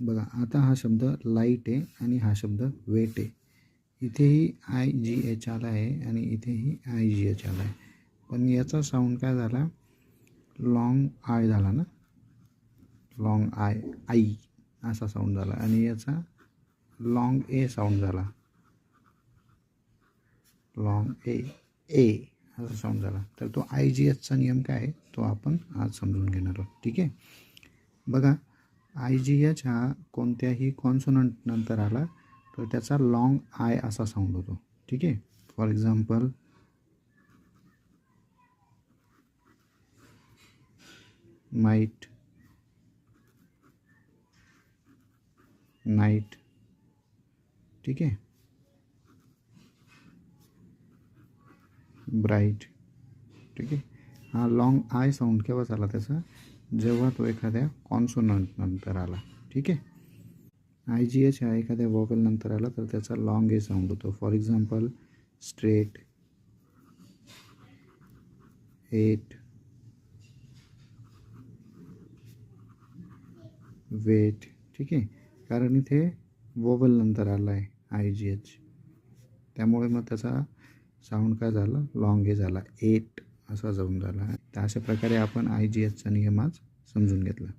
बघा आता हा शब्द लाईट आहे आणि हा शब्द वेट आहे. इथेही IGH आला आहे आणि इथेही IGH आला आहे, पण याचा साऊंड काय झाला, लॉंग आय झाला ना, लॉंग आय आई असा साऊंड झाला आणि याचा लॉंग ए साऊंड झाला, लॉंग ए ए असा साऊंड झाला. तर तो IGHचा नियम काय आहे तो आपण आज समजून घेणार आहोत. ठीक आहे. बघा IGH हा कोणत्याही कॉन्सोनंट नंतर आला तर त्याचा लॉंग आय असा साऊंड होतो. ठीक आहे. For example might, night. ठीक आहे. ब्राईट. ठीक आहे. हा लॉंग आय साऊंड केव्हा झाला त्याचा, जेव्हा तो एखाद्या कॉन्सोनंट नंतर आला. ठीक आहे. IGH हा एखाद्या वॉवेल नंतर आला तर त्याचा लॉंग ए साऊंड होतो. For example straight, eight, wait. ठीक आहे. कारण इथे वॉवेल नंतर आला आहे IGH, त्यामुळे मग त्याचा साऊंड काय झाला, लॉंग ए झाला, एट असा जाऊन झाला. तर अशा प्रकारे आपण IGHचा नियम आज समजून घेतला.